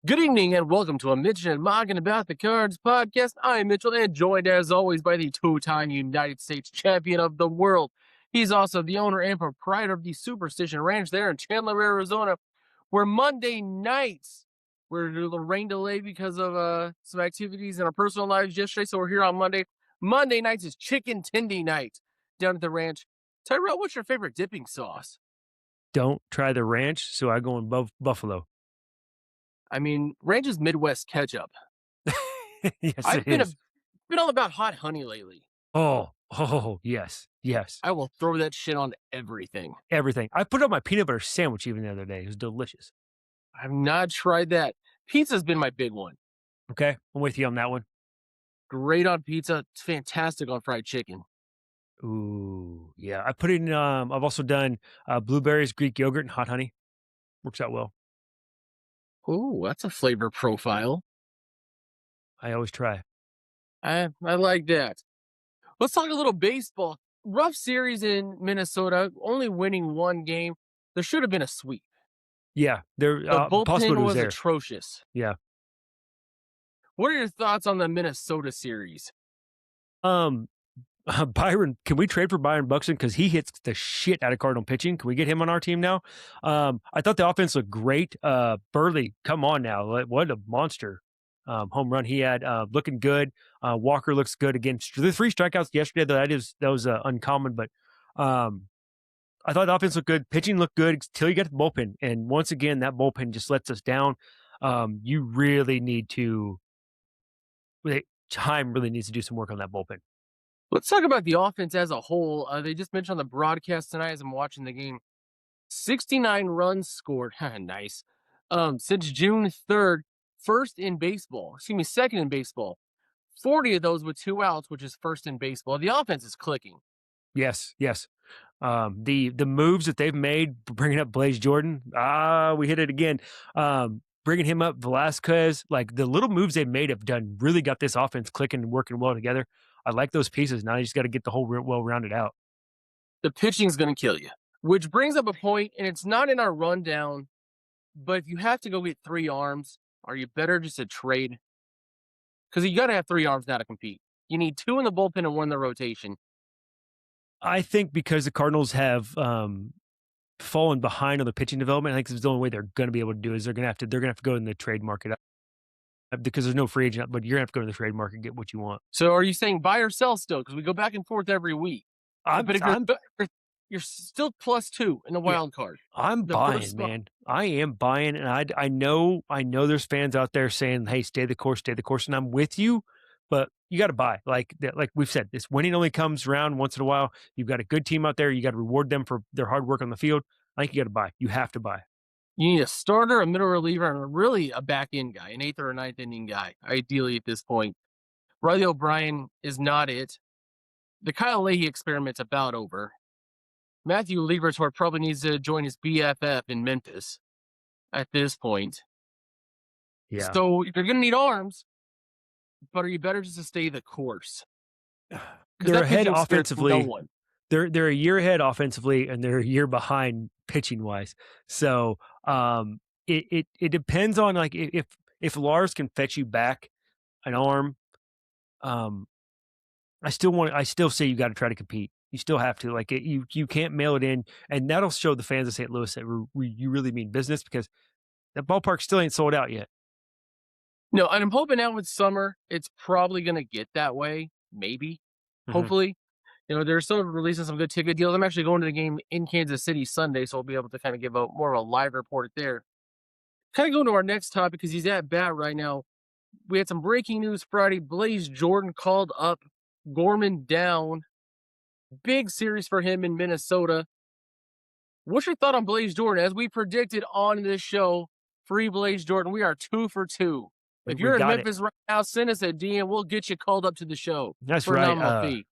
Good evening and welcome to a Mitch'nandMauck'n About the Cards podcast. I'm Mitchell and joined as always by the two-time United States champion of the world. He's also the owner and proprietor of the Superstition Ranch there in Chandler, Arizona, where Monday nights we're a little rain delay because of some activities in our personal lives yesterday, so we're here on Monday. Monday nights is chicken tendy night down at the ranch. Tyrell, what's your favorite dipping sauce? Don't try the ranch, so I go in buffalo. I mean, ranch is Midwest ketchup. Yes, I've it been is. been all about hot honey lately. Oh, yes, yes. I will throw that shit on everything. Everything. I put it on my peanut butter sandwich even the other day. It was delicious. I've not tried that. Pizza's been my big one. Okay, I'm with you on that one. Great on pizza. It's fantastic on fried chicken. Ooh, yeah. I put it in. I've also done blueberries, Greek yogurt, and hot honey. Works out well. Ooh, that's a flavor profile. I always try. I like that. Let's talk a little baseball. Rough series in Minnesota, only winning one game. There should have been a sweep. Yeah, there. The Possibility bullpen was was there. atrocious. Yeah. What are your thoughts on the Minnesota series? Um, Byron, can we trade for Byron Buxton because he hits the shit out of Cardinal pitching? Can we get him on our team now? I thought the offense looked great. Burley, come on now, what a monster home run he had, looking good. Walker looks good again. The three strikeouts yesterday, though, that was uncommon, but I thought the offense looked good. Pitching looked good until you get to the bullpen, and once again, that bullpen just lets us down. You really need to. Time really needs to do some work on that bullpen. Let's talk about the offense as a whole. They just mentioned on the broadcast tonight as I'm watching the game. 69 runs scored. Nice. Since June 3rd, first in baseball. Excuse me, second in baseball. 40 of those with two outs, which is first in baseball. The offense is clicking. Yes, yes. The moves that they've made, bringing up Blaze Jordan, we hit it again. Bringing him up, Velasquez, like the little moves they've made have done really got this offense clicking and working well together. I like those pieces. Now you just got to get the whole well rounded out. The pitching's going to kill you, which brings up a point, and it's not in our rundown, but if you have to go get three arms, are you better just to trade? Because you got to have three arms now to compete. You need two in the bullpen and one in the rotation. I think because the Cardinals have fallen behind on the pitching development, I think this is the only way they're going to be able to do it is they're going to have to go in the trade market because there's no free agent, but you're going to have to go to the trade market and get what you want. So are you saying buy or sell still? Because we go back and forth every week. But if you're still +2 in the wild card. I'm buying, man. I am buying, and I know there's fans out there saying, "Hey, stay the course," and I'm with you. But you got to buy, like we've said, this winning only comes around once in a while. You've got a good team out there. You got to reward them for their hard work on the field. I think you got to buy. You have to buy. You need a starter, a middle reliever, and really a back end guy, an eighth or a ninth inning guy, ideally at this point. Riley O'Brien is not it. The Kyle Leahy experiment's about over. Matthew Liebertor probably needs to join his BFF in Memphis at this point. Yeah. So you're going to need arms, but are you better just to stay the course? They're ahead offensively. No one. They're a year ahead offensively, and they're a year behind pitching wise. So it depends on like if Lars can fetch you back an arm. I still say you got to try to compete. You still have to you can't mail it in, and that'll show the fans of St. Louis that you really mean business because that ballpark still ain't sold out yet. No, and I'm hoping now with summer, it's probably going to get that way. Maybe, hopefully. They're still releasing some good ticket deals. I'm actually going to the game in Kansas City Sunday, so I'll be able to kind of give more of a live report there. Kind of going to our next topic because he's at bat right now. We had some breaking news Friday. Blaze Jordan called up Gorman down. Big series for him in Minnesota. What's your thought on Blaze Jordan? As we predicted on this show, free Blaze Jordan. We are 2 for 2. If you're in Memphis right now, send us a DM. We'll get you called up to the show. That's for right. A nominal fee.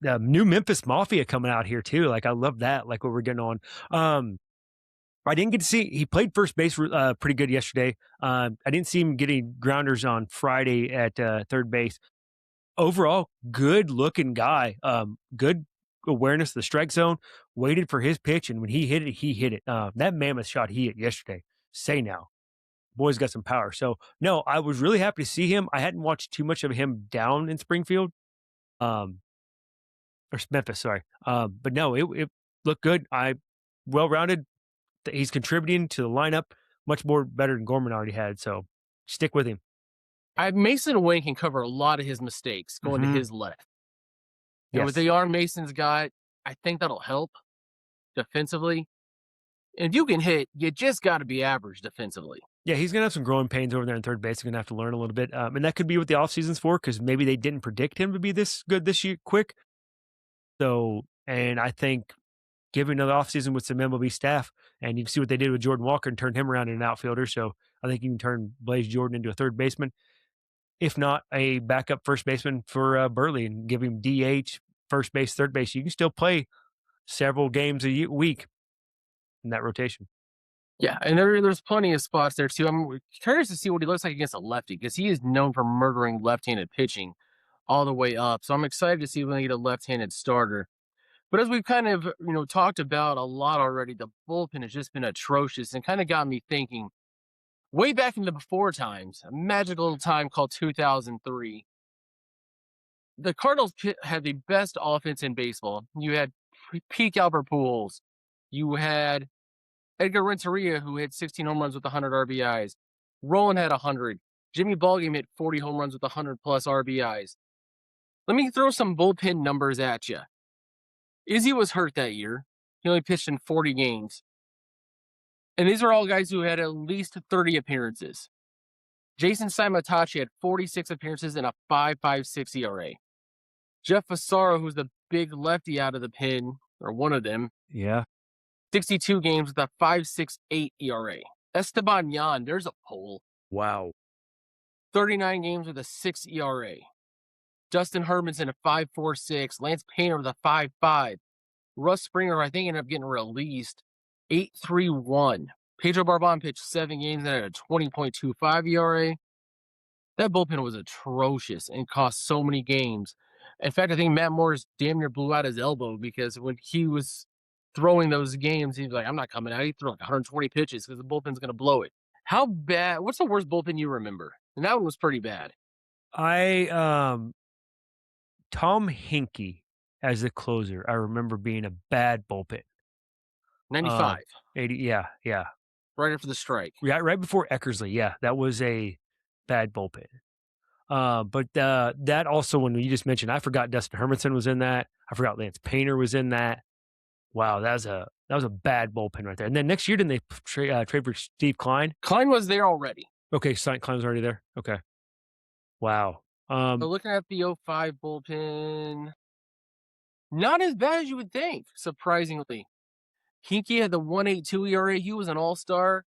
The new Memphis Mafia coming out here too. Like I love that. Like what we're getting on. I didn't get to see. He played first base pretty good yesterday. I didn't see him getting grounders on Friday at third base. Overall, good looking guy. Good awareness of the strike zone. Waited for his pitch, and when he hit it, he hit it. That mammoth shot he hit yesterday. Say now. boy's got some power. So no, I was really happy to see him. I hadn't watched too much of him down in Springfield, um, or Memphis, sorry. But no, it looked good. I well rounded. He's contributing to the lineup much more better than Gorman already had. So stick with him. Mason Wayne can cover a lot of his mistakes going to Hmm. his left. And with Yes. the arm Mason's got, I think that'll help defensively. And if you can hit, you just got to be average defensively. Yeah, he's gonna have some growing pains over there in third base. He's gonna have to learn a little bit, and that could be what the offseason's for because maybe they didn't predict him to be this good this year quick. So, and I think give him another offseason with some MLB staff, and you can see what they did with Jordan Walker and turned him around into an outfielder. So I think you can turn Blaze Jordan into a third baseman, if not a backup first baseman for Burley, and give him DH, first base, third base. You can still play several games a week in that rotation. Yeah, and there's plenty of spots there too. I'm curious to see what he looks like against a lefty because he is known for murdering left-handed pitching all the way up. So I'm excited to see when they get a left-handed starter. But as we've kind of talked about a lot already, the bullpen has just been atrocious and kind of got me thinking. Way back in the before times, a magical little time called 2003, the Cardinals had the best offense in baseball. You had peak Albert Pujols. You had Edgar Renteria, who hit 16 home runs with 100 RBIs. Roland had 100. Jimmy Ballgame hit 40 home runs with 100 plus RBIs. Let me throw some bullpen numbers at you. Izzy was hurt that year. He only pitched in 40 games. And these are all guys who had at least 30 appearances. Jason Simatachi had 46 appearances and a 5.56 ERA. Jeff Fassaro, who's the big lefty out of the pen, or one of them, Yeah. 62 games with a 5.68 ERA. Esteban Yan, there's a poll. Wow. 39 games with a 6 ERA. Dustin Hermanson a 5.46. Lance Painter with a 5.5. Russ Springer, I think, ended up getting released. 8.31. Pedro Barbon pitched 7 games and had a 20.25 ERA. That bullpen was atrocious and cost so many games. In fact, I think Matt Morris damn near blew out his elbow because when he was throwing those games, he was like, I'm not coming out. He threw like 120 pitches because the bullpen's going to blow it. How bad? What's the worst bullpen you remember? And that one was pretty bad. I Tom Hinkie as the closer, I remember being a bad bullpen. 95, 80, yeah, yeah. right after the strike. Right before Eckersley, yeah, that was a bad bullpen. But that also, when you just mentioned, I forgot Dustin Hermanson was in that. I forgot Lance Painter was in that. Wow, that was a bad bullpen right there. And then next year, didn't they trade for Steve Klein? Klein was there already. Okay, Klein was already there. Okay, wow. But looking at the '05 bullpen, not as bad as you would think, surprisingly. Hinkie had the 1.82 ERA. He was an all-star.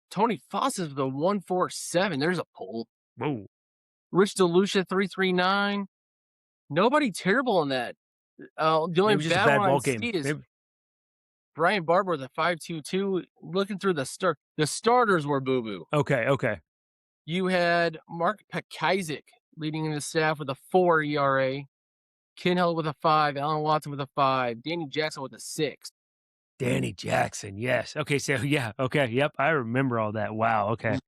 Tony Foss's the 1.47. There's a pull. Whoa, Rich DeLucia 3.39. Nobody terrible in that. The only maybe just a bad bad one I ball game. see is Maybe, Brian Barber with a 5.22. Looking through the starters were boo-boo. okay. You had Mark Pekazik leading in the staff with a 4 ERA. Ken Hill with a 5. Alan Watson with a 5. Danny Jackson with a 6. Danny Jackson, yes. Okay, so yeah, okay, yep, I remember all that. Wow, okay.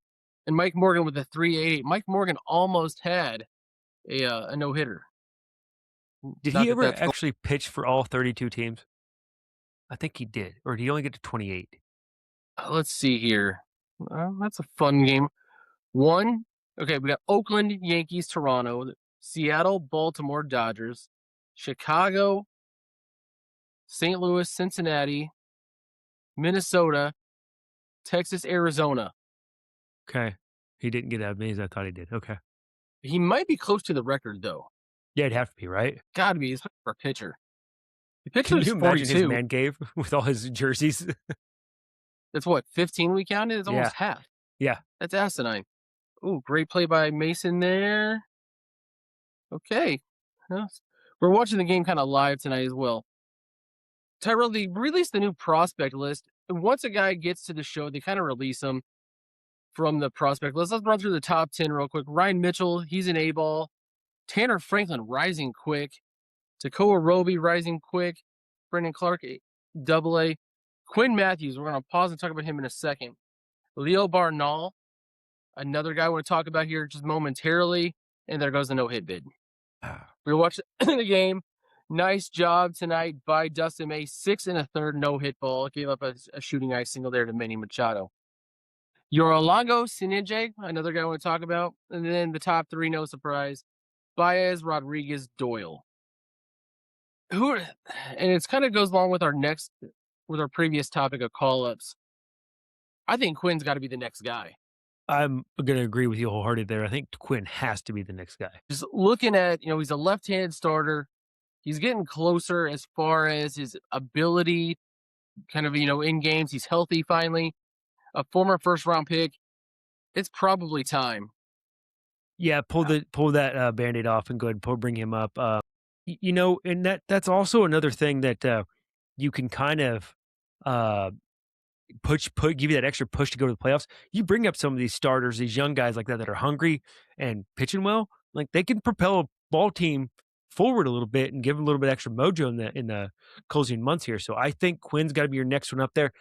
And Mike Morgan with a 3.88. Mike Morgan almost had a no-hitter. Did Not he that ever that's actually pitch for all 32 teams? I think he did. Or did he only get to 28? let's see here. That's a fun game. One, okay, we got Oakland, Yankees, Toronto, Seattle, Baltimore, Dodgers, Chicago, St. Louis, Cincinnati, Minnesota, Texas, Arizona. Okay. He didn't get as many as I thought he did. Okay. He might be close to the record, though. Yeah, it'd have to be, right? Gotta be. He's for a pitcher. The pitcher Can is you imagine his 42. man cave with all his jerseys? That's what, 15 we counted? It's Yeah. almost half. Yeah. That's asinine. Ooh, great play by Mason there. Okay. Yes. We're watching the game kind of live tonight as well. Tyrell, they released the new prospect list. And once a guy gets to the show, they kind of release him from the prospect list. Let's run through the top 10 real quick. Ryan Mitchell, he's an A-ball. Tanner Franklin rising quick. Takoa Roby rising quick. Brendan Clark, double A. Quinn Matthews, we're going to pause and talk about him in a second. Leo Barnall, another guy I want to talk about here just momentarily, and there goes the no-hit bid. Ah, We watched the game. Nice job tonight by Dustin May. 6 1/3 no-hit ball. Gave up a shooting ice single there to Manny Machado. Yorolongo Sinije, another guy I want to talk about. And then the top three, no surprise. Baez, Rodriguez, Doyle. And it's kind of goes along with our previous topic of call-ups. I think Quinn's got to be the next guy. I'm gonna agree with you wholeheartedly there. I think Quinn has to be the next guy. Just looking at, he's a left-handed starter. He's getting closer as far as his ability, kind of, in games. He's healthy finally. A former first-round pick. It's probably time. Yeah, pull that, Band-Aid off and go ahead and bring him up. And that's also another thing that, you can kind of, uh, give you that extra push to go to the playoffs. You bring up some of these starters, these young guys like that are hungry and pitching well, like, they can propel a ball team forward a little bit and give them a little bit extra mojo in the closing months here. So I think Quinn's gotta be your next one up there.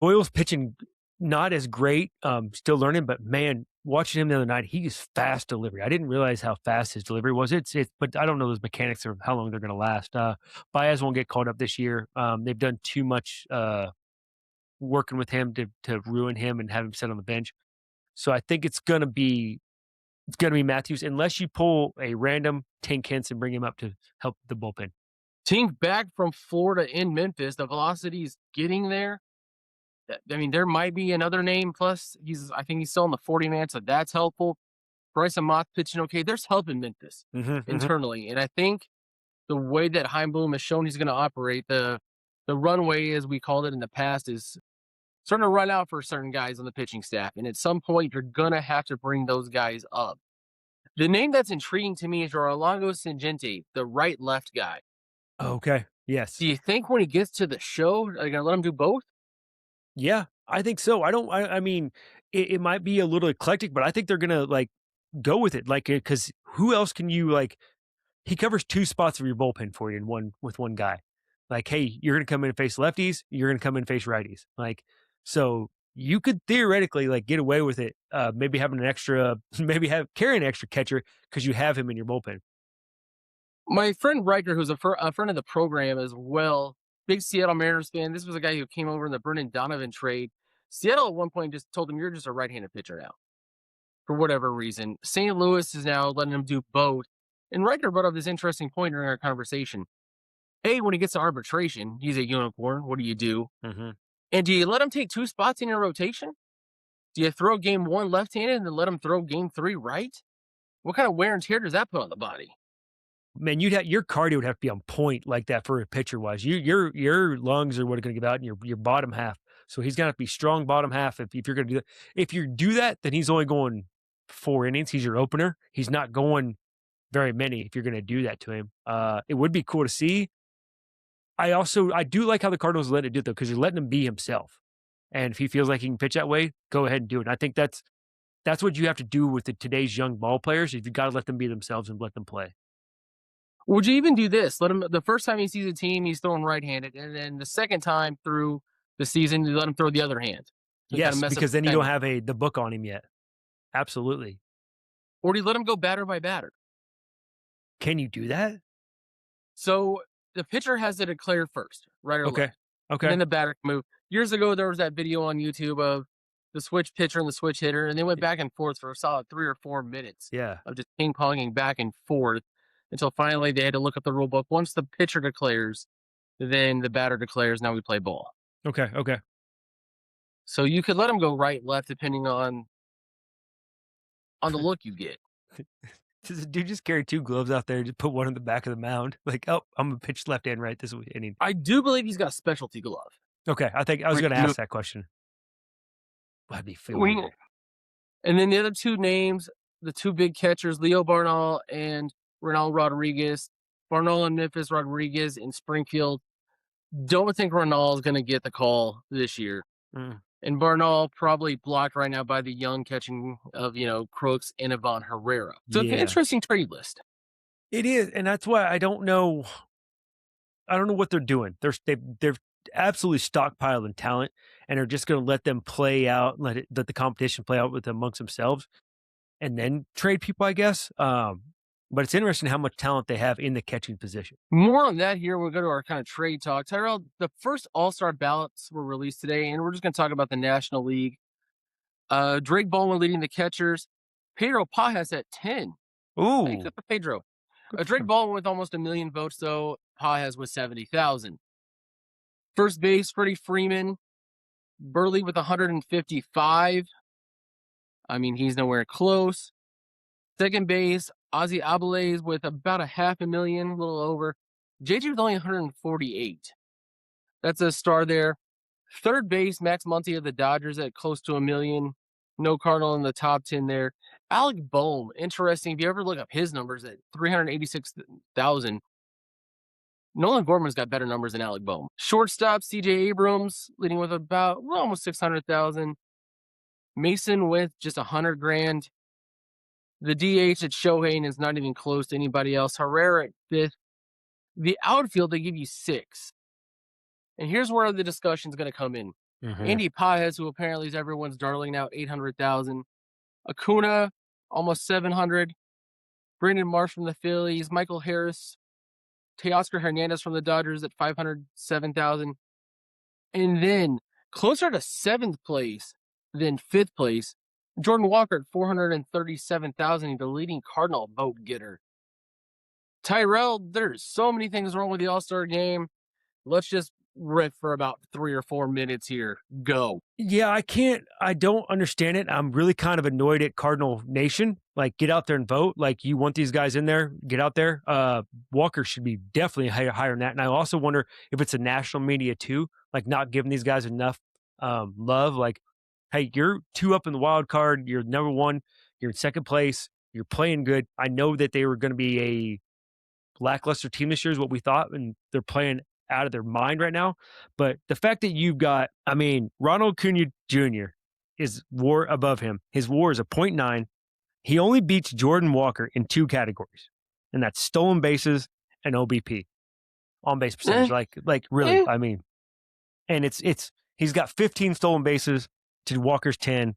Boyle's pitching not as great, still learning, but man, watching him the other night, he is fast delivery. I didn't realize how fast his delivery was. But I don't know those mechanics of how long they're going to last. Baez won't get called up this year. They've done too much working with him to ruin him and have him sit on the bench. So I think it's gonna be Matthews unless you pull a random Tank Hens and bring him up to help the bullpen. Team back from Florida in Memphis. The velocity is getting there. I mean, there might be another name. Plus, I think he's still in the 40 man, so that's helpful. Bryson Moth pitching okay. There's help in Memphis Hmm. internally, and I think the way that Heimblum has shown he's going to operate, the runway, as we called it in the past, is starting to run out for certain guys on the pitching staff. And at some point, you're going to have to bring those guys up. The name that's intriguing to me is Orlando Singente, the right left guy. Okay. Do Yes. you think when he gets to the show, are they going to let him do both? Yeah, I think so. I don't. I mean, it might be a little eclectic, but I think they're gonna like go with it. Like, because who else can you like? He covers two spots of your bullpen for you in one with one guy. Like, hey, you're gonna come in and face lefties. You're gonna come in and face righties. Like, so you could theoretically like get away with it. Maybe having an extra, maybe have carry an extra catcher because you have him in your bullpen. My friend Riker, who's a friend of the program as well, big Seattle Mariners fan. This was a guy who came over in the Brendan Donovan trade. Seattle at one point just told him, "You're just a right-handed pitcher now," for whatever reason. St. Louis is now letting him do both. And Riker brought up this interesting point during our conversation. A, when he gets to arbitration, he's a unicorn. What do you do? Hmm. And do you let him take two spots in your rotation? Do you throw game one left-handed and then let him throw game three right? What kind of wear and tear does that put on the body? Man, you'd have your cardio would have to be on point like that for a pitcher wise. Your lungs are what are going to give out in your bottom half. So he's going to be strong bottom half. If you're going to do that, if you do that, then he's only going 4 innings. He's your opener. He's not going very many. If you're going to do that to him, it would be cool to see. I do like how the Cardinals let it do it though, because you're letting him be himself. And if he feels like he can pitch that way, go ahead and do it. And I think that's what you have to do with today's young ball players. Is you got to let them be themselves and let them play. Would you even do this? Let him the first time he sees a team, he's throwing right-handed, and then the second time through the season, you let him throw the other hand to kind of Yes, mess up because the then you don't timing. have the book on him yet. Absolutely. Or do you let him go batter by batter? Can you do that? So the pitcher has to declare first, right or Okay. left, and Okay. then the batter can move. Years ago, there was that video on YouTube of the switch pitcher and the switch hitter, and they went Y back and forth for a solid 3 or 4 minutes Yeah. of just ping ponging back and forth until finally they had to look up the rule book. Once the pitcher declares, then the batter declares. Now we play ball. Okay, okay. So you could let him go right, left, depending on the look you get. Does the dude just carry 2 gloves out there, just put one in the back of the mound? Like, "Oh, I'm gonna pitch left and right this inning." I do believe he's got a specialty glove. Okay, I think I was Where he gonna can move ask that question. That'd be feel when, weird. and then the other two names, the two big catchers, Leo Barnall and Ronald Rodriguez. Barnall in Memphis, Rodriguez in Springfield. Don't think Ronald is going to get the call this year. Mm, And Barnall probably blocked right now by the young catching of, Crooks and Ivan Herrera. So it's an yeah. interesting trade list. It is, and that's why I don't know what they're doing. They're absolutely stockpiled talent and are just going to let them play out, let the competition play out with amongst themselves, and then trade people, I guess. But it's interesting how much talent they have in the catching position. More on that here. We'll go to our kind of trade talk. Tyrell, the first All-Star ballots were released today, and we're just going to talk about the National League. Drake Bowman leading the catchers. Pedro Pajas at 10. Hey, Ooh, good for Pedro. good for Drake him. Baldwin with almost a million votes, though. Pajas with 70,000. First base, Freddie Freeman. Burley with 155. I mean, he's nowhere close. Second base, Ozzy Abeles with about a half a million, a little over. JJ with only 148. That's a star there. Third base, Max Muncy of the Dodgers at close to a million. No Cardinal in the top 10 there. Alec Bohm, interesting. If you ever look up his numbers at 386,000, Nolan Gorman's got better numbers than Alec Bohm. Shortstop, CJ Abrams, leading with about almost 600,000. Mason with just 100 grand. The DH at Shohei is not even close to anybody else. Herrera at fifth. The outfield, they give you six. And here's where the discussion's going to come in. Mhm. Andy Paez, who apparently is everyone's darling now, 800,000. Acuna, almost 700. Brandon Marsh from the Phillies. Michael Harris. Teoscar Hernandez from the Dodgers at 507,000. And then closer to seventh place than fifth place, Jordan Walker at 437,000, the leading Cardinal vote getter. Tyrell, there's so many things wrong with the All-Star game. Let's just riff for about 3 or 4 minutes here. Go. Yeah, I don't understand it. I'm really kind of annoyed at Cardinal Nation. Like, get out there and vote. Like, you want these guys in there, get out there. Walker should be definitely higher than that. And I also wonder if it's a national media too, like not giving these guys enough love. Like, hey, you're two up in the wild card. You're number one. You're in second place. You're playing good. I know that they were going to be a lackluster team this year is what we thought, and they're playing out of their mind right now. But the fact that you've got, I mean, Ronald Acuna Jr. is WAR above him. His WAR is a .9. He only beats Jordan Walker in two categories, and that's stolen bases and OBP, on base percentage. Eh, Like really, eh. I mean, and it's he's got 15 stolen bases to Walker's 10,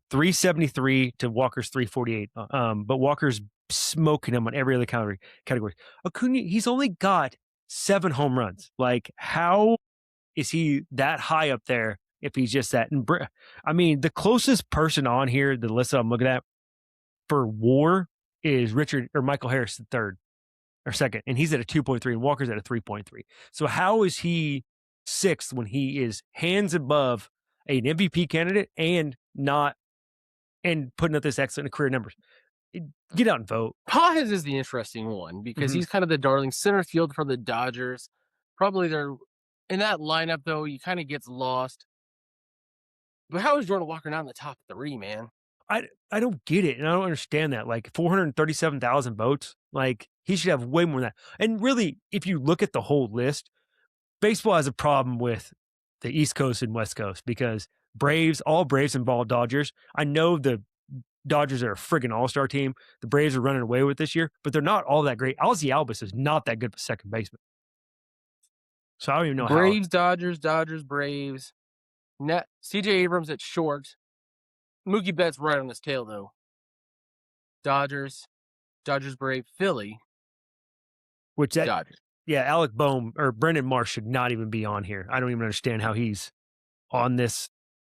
373 to Walker's 348. But Walker's smoking him on every other category. Acuna, he's only got 7 home runs. Like, how is he that high up there if he's just that? And I mean, the closest person on here, the list I'm looking at for WAR is Richard or Michael Harris the third or second, and he's at a 2.3 and Walker's at a 3.3. So how is he sixth when he is hands above an MVP candidate and not and putting up this excellent career numbers? Get out and vote. Paez is the interesting one because Mhm. he's kind of the darling center field for the Dodgers. Probably they're in that lineup, though, he kind of gets lost. But how is Jordan Walker not in the top 3, man? I don't get it, and I don't understand that. Like 437,000 votes, like he should have way more than that. And really, if you look at the whole list, baseball has a problem with the East Coast and West Coast because all Braves involve Dodgers. I know the Dodgers are a friggin' all-star team. The Braves are running away with this year, but they're not all that great. Ozzy Albus is not that good for second baseman. So I don't even know how. Braves, Dodgers, Dodgers, Braves. Net CJ Abrams at short. Mookie Betts right on his tail, though. Dodgers, Dodgers, Brave, Philly, Which that Dodgers. Yeah, Alec Bohm or Brendan Marsh should not even be on here. I don't even understand how he's on this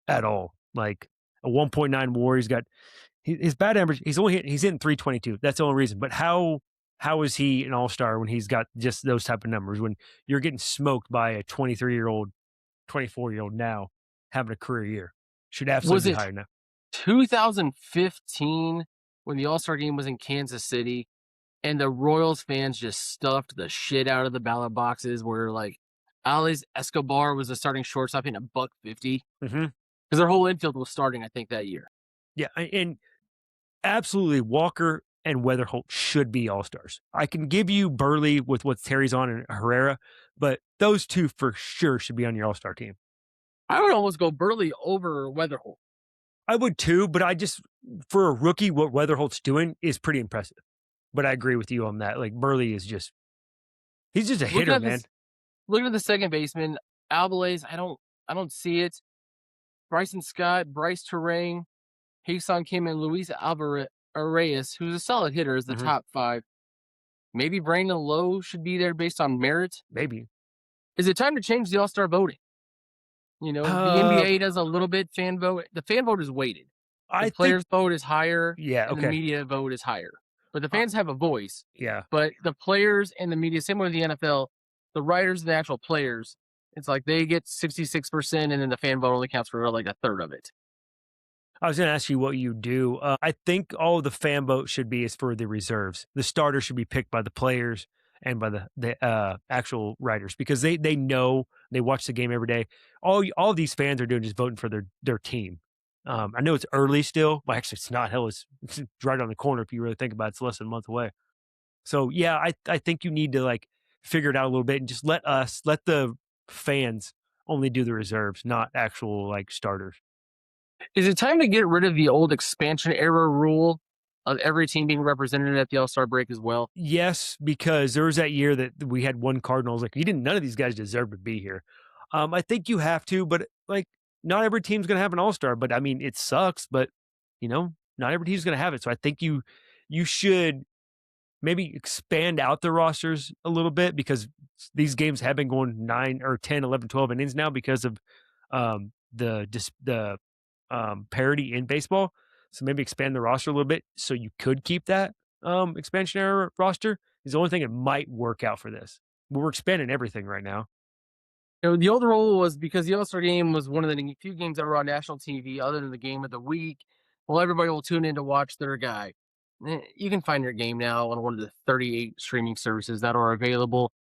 at all. Like a 1.9 WAR, he's got his bat average. He's hitting 322. That's the only reason. But how is he an all-star when he's got just those type of numbers? When you're getting smoked by a 23-year-old, 24-year-old now having a career year, should Was absolutely be it higher now. 2015 when the All-Star game was in Kansas City and the Royals fans just stuffed the shit out of the ballot boxes where like Alex Escobar was the starting shortstop in a $150 Mm-hmm. because their whole infield was starting, I think, that year. Yeah, and absolutely Walker and Weatherholt should be all-stars. I can give you Burley with what Terry's on and Herrera, but those two for sure should be on your all-star team. I would almost go Burley over Weatherholt. I would too, but for a rookie, what Weatherholt's doing is pretty impressive. But I agree with you on that. Like Burley is he's just a Looking hitter, at man. this, looking at the second baseman, Albalese, I don't see it. Bryson Scott, Bryce Terrain, Hasan Kim, and Luis Arias, who's a solid hitter, is the Mhm. top 5. Maybe Brandon Lowe should be there based on merit. Maybe. Is it time to change the All-Star voting? The Uh, NBA does a little bit fan vote. The fan vote is weighted. The I think players' vote is higher, yeah, and the okay. media vote is higher. But the Uh, fans have a voice. yeah. But the players and the media, same with the NFL, the writers and the actual players, it's like they get 66%, and then the fan vote only counts for like a third of it. I was gonna ask you what you do. I think all the fan vote should be is for the reserves. The starters should be picked by the players and by the actual writers because they know they watch the game every day. All of these fans are doing just voting for their team. I know it's early still, but actually it's not. Hell, it's right on the corner if you really think about it. It's less than a month away. So yeah, I think you need to like figure it out a little bit and just let the fans only do the reserves, not actual like starters. Is it time to get rid of the old expansion era rule of every team being represented at the All Star break as well? Yes, because there was that year that we had one Cardinals, like, you didn't none of these guys deserve to be here. I think you have to, but, like, not every team's gonna have an all-star, but, I mean, it sucks, but, not every team's gonna have it, so I think you should maybe expand out the rosters a little bit because these games have been going 9 or 10, 11, 12 innings now because of the parity in baseball. So maybe expand the roster a little bit so you could keep that expansionary roster is the only thing that might work out for this. But we're expanding everything right now. The old rule was because the All Star game was one of the few games that were on national TV other than the game of the week. Well, everybody will tune in to watch their guy. You can find your game now on one of the 38 streaming services that are available.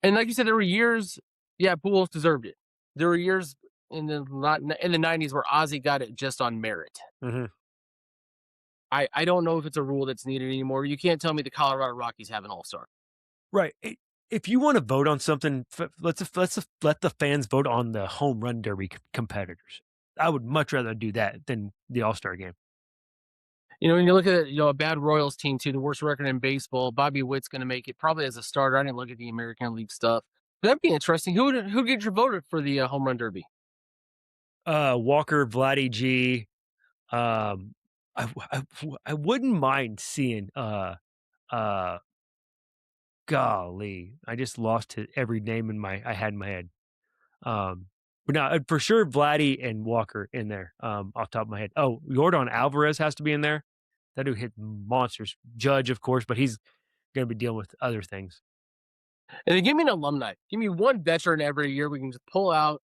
And like you said, there were years, yeah, Pujols deserved it. There were years in the 90s where Ozzy got it just on merit. Hmm. I don't know if it's a rule that's needed anymore. You can't tell me the Colorado Rockies have an All Star. Right. If you want to vote on something, let's let the fans vote on the home run derby competitors. I would much rather do that than the All Star game. When you look at a bad Royals team too, the worst record in baseball. Bobby Witt's going to make it probably as a starter. I didn't look at the American League stuff. But that'd be interesting. Who get your voted for the home run derby? Walker, Vladdy G. Um, I wouldn't mind seeing uh golly, I just lost every name I had in my head. Um, but now for sure Vladdy and Walker in there. Off the top of my head. Oh, Jordan Alvarez has to be in there. That dude hit monsters. Judge, of course, but he's gonna be dealing with other things. And then give me an alumni. Give me one veteran every year we can just pull out.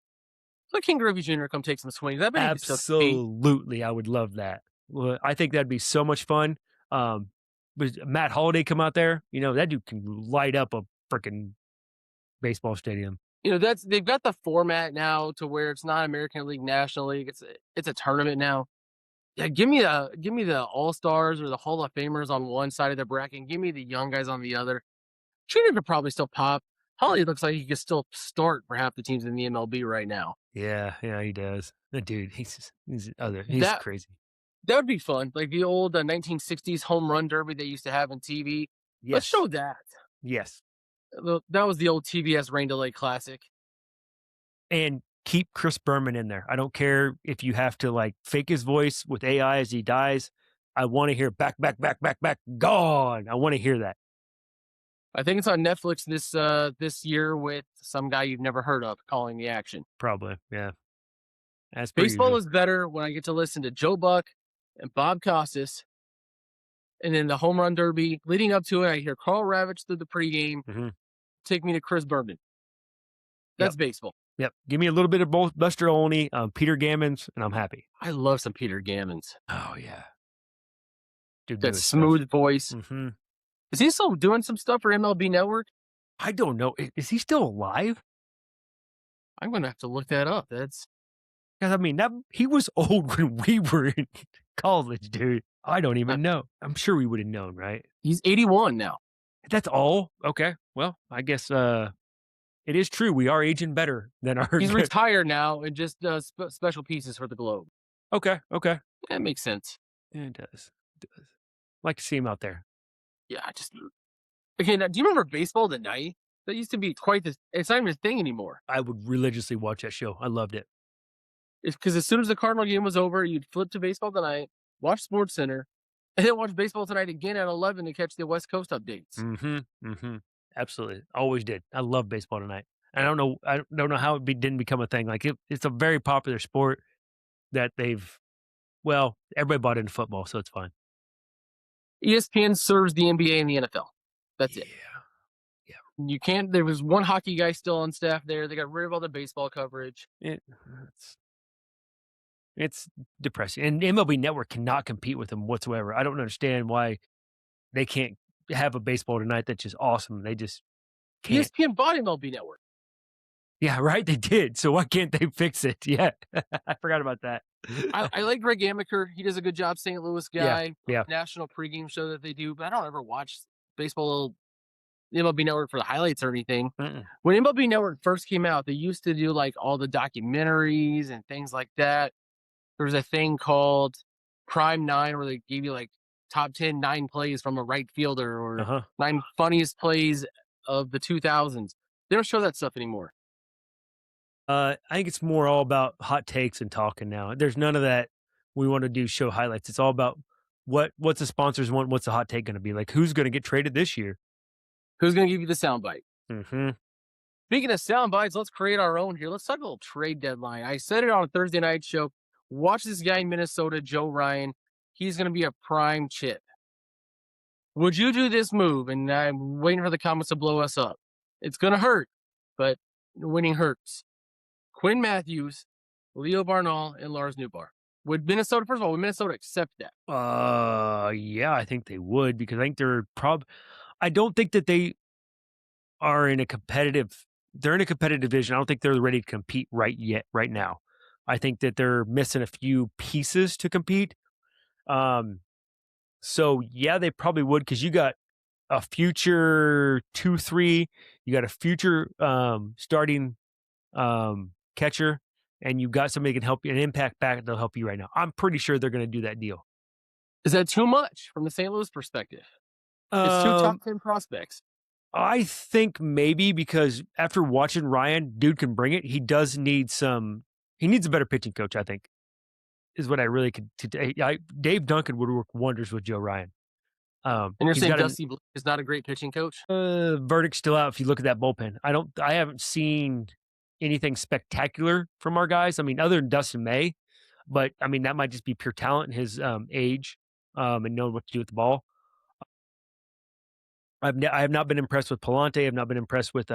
Let King Griffey Jr. come take some swings. I bet he could still compete. Absolutely, I would love that. Well, I think that'd be so much fun. Um, but Matt Holliday come out there, that dude can light up a freaking baseball stadium. They've got the format now to where it's not American League, National League. It's a tournament now. Yeah, give me the All Stars or the Hall of Famers on one side of the bracket, and give me the young guys on the other. Junior could probably still pop. Holly looks like he could still start for half the teams in the MLB right now. Yeah, yeah, he does. The dude, he's That crazy. that would be fun, like the old 1960s home run derby they used to have on TV. Let's Yes, show that. yes. That was the old TBS rain delay classic. And keep Chris Berman in there. I don't care if you have to like fake his voice with AI as he dies. I want to hear back, back, back, back, back, gone. I want to hear that. I think it's on Netflix this year with some guy you've never heard of calling the action. Probably. Yeah. As per Baseball usual. is better when I get to listen to Joe Buck and Bob Costas, and then the home run derby leading up to it. I hear Carl Ravitch through the pregame. Hmm. Take me to Chris Berman. Yep. That's baseball. Yep. Give me a little bit of both Buster Olney, Peter Gammons, and I'm happy. I love some Peter Gammons. Oh, yeah. Dude knew That his stuff. smooth voice. Hmm. Is he still doing some stuff for MLB Network? I don't know. Is he still alive? I'm gonna have to look that up. That's Because I mean, he was old when we were in college, dude. I don't uh, even know. I'm sure we would have known, right? he's 81 now. That's all? Okay. Well, I guess it is true. We are aging better than our He's retired now and just does special pieces for the Globe. Okay, okay. That makes sense. Yeah, it does. It does. Like to see him out there. Yeah, I just okay. Now, do you remember Baseball Tonight? That used to be quite the it's not even a thing anymore. I would religiously watch that show. I loved it. It's because as soon as the Cardinal game was over, you'd flip to Baseball Tonight, watch Sports Center, and then watch Baseball Tonight again at 11 to catch the West Coast updates. Absolutely. Always did. I love baseball tonight. I don't know how didn't become a thing. Like it's a very popular sport that everybody bought into football, so it's fine. ESPN serves the NBA and the NFL. That's it. Yeah. Yeah. You can't. There was one hockey guy still on staff there. They got rid of all the baseball coverage. It's depressing. And MLB Network cannot compete with them whatsoever. I don't understand why they can't have a baseball tonight that's just awesome. They just can't. ESPN bought MLB Network. Yeah, right. They did. So why can't they fix it? Yeah, I forgot about that. I like Greg Amaker. He does a good job. St. Louis Yeah, guy. yeah. National pregame show that they do, but I don't ever watch baseball MLB Network for the highlights or anything. Mm-mm. When MLB Network first came out, they used to do like all the documentaries and things like that. There was a thing called Prime Nine where they gave you like top 10 9 plays from a right fielder Uh or huh. 9 funniest plays of the 2000s. They don't show that stuff anymore. I think it's more all about hot takes and talking now. There's none of that. We want to do show highlights. It's all about what's the sponsors want. What's the hot take going to be like? Who's going to get traded this year? Who's going to give you the soundbite? Mm-hmm. Speaking of sound bites, let's create our own here. Let's talk a little trade deadline. I said it on a Thursday night show. Watch this guy in Minnesota, Joe Ryan. He's going to be a prime chip. Would you do this move? And I'm waiting for the comments to blow us up. It's going to hurt, but winning hurts. Quinn Matthews, Leo Barnall, and Lars Newbar. Would Minnesota, first of all, would Minnesota accept that? Yeah, I think they would because I think I don't think that they are in a competitive. They're in a competitive division. I don't think they're ready to compete right now. I think that they're missing a few pieces to compete. Um, so yeah, they probably would because you got a future 2-3, you got a future starting catcher, and you got somebody who can help you, an impact back they'll help you right now. I'm pretty sure they're going to do that deal. Is that too much from the St. Louis perspective? It's two Um, top 10 prospects. I think maybe because after watching Ryan, dude can bring it. He does need some. He needs a better pitching coach. I think is what I really could. Dave Duncan would work wonders with Joe Ryan. And you're He's saying got a Dusty Blake is not a great pitching coach? verdict still out. If you look at that bullpen, I haven't seen anything spectacular from our guys. I mean, other than Dustin May, but I mean that might just be pure talent and his age and knowing what to do with the ball. I have not been impressed with Palante. I've not been impressed with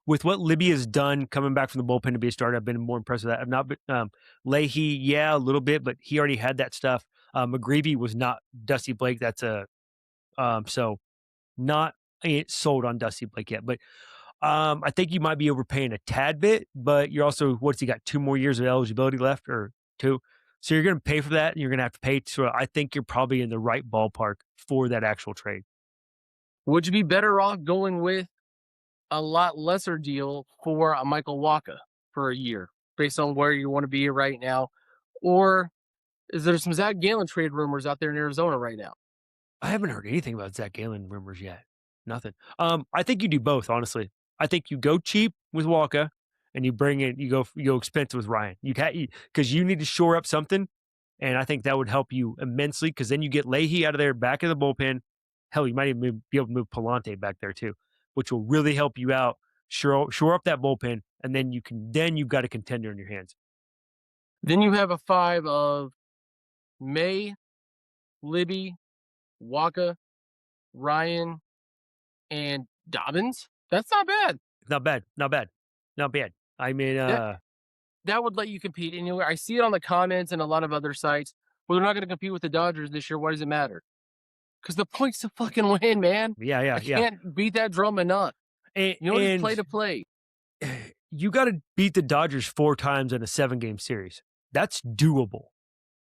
with what Libby has done coming back from the bullpen to be a starter. I've been more impressed with that. I've not been Leahy, yeah, a little bit, but he already had that stuff. McGreevy was not Dusty Blake. That's a so not sold on Dusty Blake yet. But I think you might be overpaying a tad bit. But you're also what's he got 2 more years of eligibility left or two, so you're going to pay for that, and you're going to have to pay. So I think you're probably in the right ballpark for that actual trade. Would you be better off going with a lot lesser deal for a Michael Waka for a year based on where you want to be right now? Or is there some Zach Gallen trade rumors out there in Arizona right now? I haven't heard anything about Zach Gallen rumors yet. Nothing. I think you do both, honestly. I think you go cheap with Walker and you go expensive with Ryan. Because you need to shore up something, and I think that would help you immensely because then you get Leahy out of there back in the bullpen. Hell, you might even be able to move Palante back there too, which will really help you out, shore up that bullpen, and then you've got a contender in your hands. Then you have a five of May, Libby, Waka, Ryan, and Dobbins. That's not bad. Not bad. Not bad. Not bad. I mean, That that would let you compete anywhere. I see it on the comments and a lot of other sites. Well, they're not going to compete with the Dodgers this year. Why does it matter? Because the point's to fucking win, man. yeah, I yeah, yeah. can't beat that drum enough. You know, just play And to play. you got to beat the Dodgers 4 times in a 7-game series. That's doable.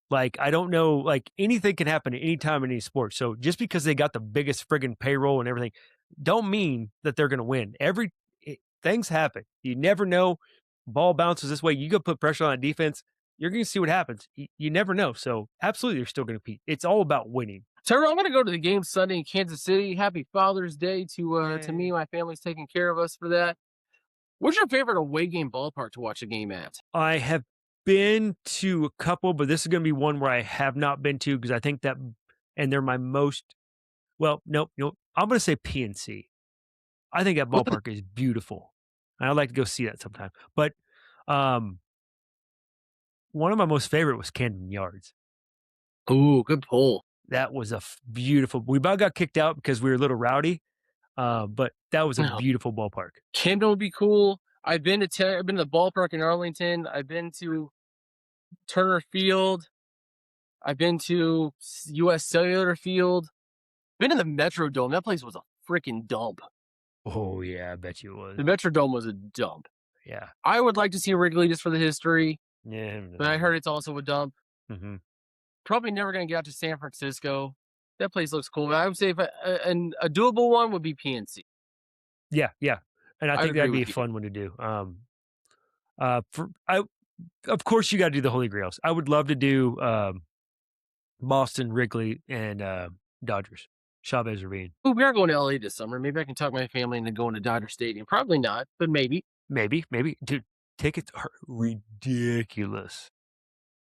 Like, I don't know, like anything can happen at any time in any sport. So just because they got the biggest friggin' payroll and everything, don't mean that they're going to win. Things happen. You never know. Ball bounces this way. You go put pressure on that defense. You're going to see what happens. You never know. So absolutely, you're still going to compete. It's all about winning. Tyrell, I'm gonna go to the game Sunday in Kansas City. Happy Father's Day to me. Yay. My family's taking care of us for that. What's your favorite away game ballpark to watch a game at? I have been to a couple, but this is gonna be one where I have not been to because I think that and they're my most well, nope, nope. I'm gonna say PNC. I think that What? ballpark is beautiful, and I'd like to go see that sometime. But, um, one of my most favorite was Camden Yards. Ooh, good pull. That was a beautiful we about got kicked out because we were a little rowdy, but that was a No, beautiful ballpark. Camden would be cool. I've been to the ballpark in Arlington. I've been to Turner Field. I've been to U.S. Cellular Field. Been to the Metrodome. That place was a freaking dump. Oh, yeah, I bet you it was. The Metrodome was a dump. Yeah. I would like to see Wrigley just for the history, Yeah. but I heard it's also a dump. Mhm. Probably never gonna get out to San Francisco. That place looks cool. I would say if a doable one would be PNC. Yeah, yeah, and I I think agree that'd be a with you. fun one to do. For I of course, you gotta do the Holy Grails. I would love to do, Boston, Wrigley, and, Dodgers, Chavez Ravine. Ooh, we are going to LA this summer. Maybe I can talk my family into going to Dodger Stadium. Probably not, but maybe. Maybe, maybe. Dude, tickets are ridiculous.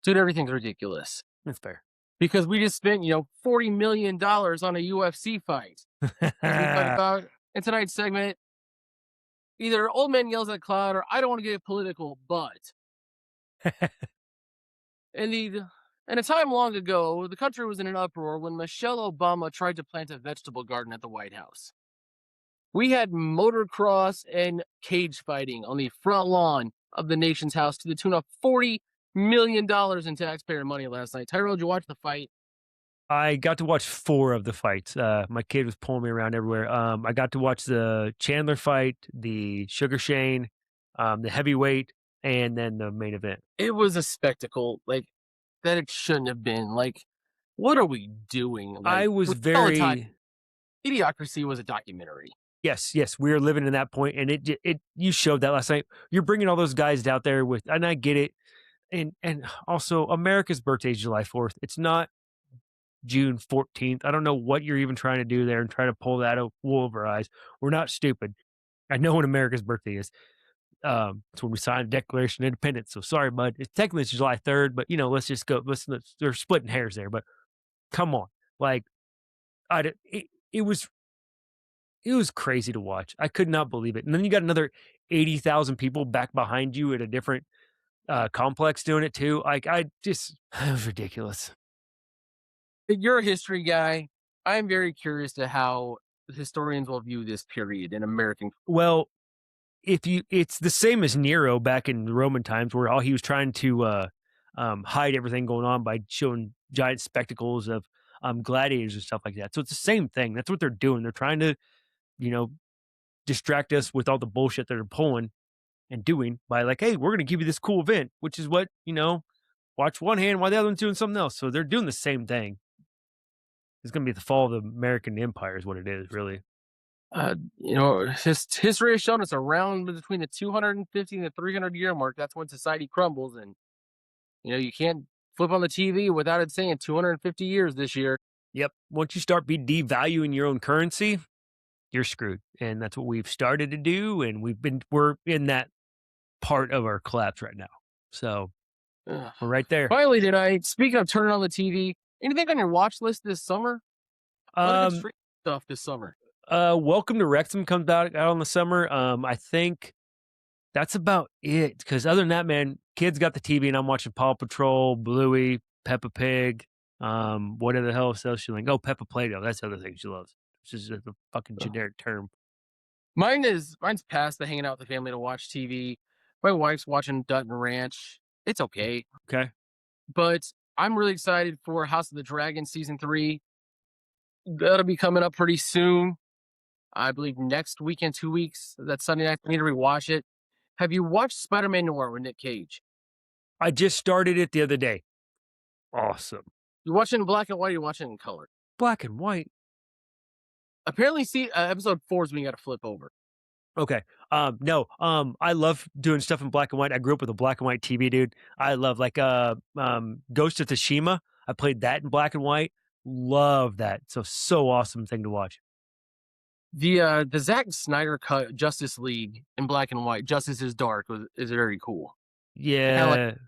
Dude, everything's ridiculous. That's fair. Because we just spent, $40 million on a UFC fight. As we talked about in tonight's segment, either old man yells at cloud or I don't want to get political, but in the in a time long ago, the country was in an uproar when Michelle Obama tried to plant a vegetable garden at the White House. We had motocross and cage fighting on the front lawn of the nation's house to the tune of $40 million in taxpayer money last night. Tyrell, did you watch the fight? I got to watch 4 of the fights. My kid was pulling me around everywhere. I got to watch the Chandler fight, the Sugar Shane, the heavyweight, and then the main event. It was a spectacle, like that it shouldn't have been. Like, what are we doing? I Like was with Peloton, very Idiocracy was a documentary. yes, yes, we are living in that point, and it you showed that last night. You're bringing all those guys out there with, and I get it, and also America's birthday is July 4th. It's not June 14th. I don't know what you're even trying to do there and try to pull that out wool over our eyes. We're not stupid. I know when America's birthday is. It's when we signed the Declaration of Independence. So sorry, bud. Technically it's July 3rd, but let's just go. Let's they're splitting hairs there. But come on, like it was crazy to watch. I could not believe it. And then you got another 80,000 people back behind you at a different complex doing it too. Like I just it was ridiculous. You're a history guy. I'm very curious to how historians will view this period in American. Well, if you it's the same as Nero back in the Roman times where all he was trying to hide everything going on by showing giant spectacles of gladiators and stuff like that. So it's the same thing. That's what they're doing. They're trying to, you know, distract us with all the bullshit that they're pulling and doing by like, hey, we're gonna give you this cool event, which is what, watch one hand while the other one's doing something else. So they're doing the same thing. It's gonna be the fall of the American Empire is what it is, really. History has shown us around between the 250 and the 300-year mark. That's when society crumbles, and you can't flip on the TV without it saying 250 years this year. Yep. Once you start be devaluing your own currency, you're screwed. And that's what we've started to do. And we're in that part of our collapse right now. So Ugh. we're right there. Finally tonight, speaking of turning on the TV, anything on your watch list this summer? A lot of good Um, street stuff this summer. Welcome to Wrexham comes out in the summer. I think that's about it. Because other than that, man, kids got the TV and I'm watching Paw Patrol, Bluey, Peppa Pig. What the hell else she like? Oh, Peppa Play-Doh. That's the other thing she loves. It's just a fucking Ugh. generic term. Mine's past the hanging out with the family to watch TV. My wife's watching Dutton Ranch. It's okay, Okay. but I'm really excited for House of the Dragon season 3. That'll be coming up pretty soon. I believe next weekend, 2 weeks. That Sunday night. I need to rewatch it. Have you watched Spider-Man Noir with Nick Cage? I just started it the other day. Awesome. You watch it in black and white. Or you watch it in color. Black and white. Apparently, see episode 4 is when you got to flip over. Okay. No. I love doing stuff in black and white. I grew up with a black and white TV, dude. I love like Ghost of Tsushima. I played that in black and white. Love that. So awesome thing to watch. The Zack Snyder cut Justice League in black and white, Justice is Dark is very cool. It kinda like Yeah. Shit,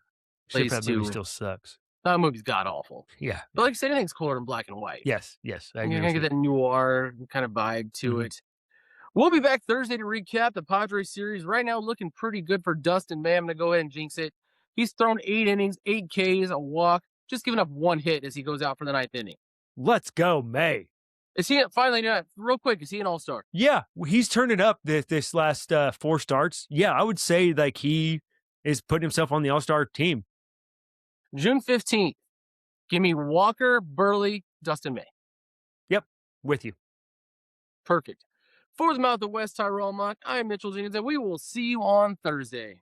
plays that movie to still sucks. that movie's god awful. Yeah, But yeah. like I said, anything's cooler in black and white. Yes, I You agree kinda with get you. that noir kind of vibe to Mhm. it. We'll be back Thursday to recap the Padres series. Right now, looking pretty good for Dustin May. I'm gonna go ahead and jinx it. He's thrown 8 innings, 8 Ks, a walk, just giving up 1 hit as he goes out for the ninth inning. Let's go, May. Is he finally real quick? Is he an all-star? Yeah, he's turning up this last 4 starts. Yeah, I would say like he is putting himself on the All-Star team. June 15th. Give me Walker, Burley, Dustin May. Yep, with you. Perfect. For the Mouth of West Tyrell Mock, I am Mitchell Jenkins, and we will see you on Thursday.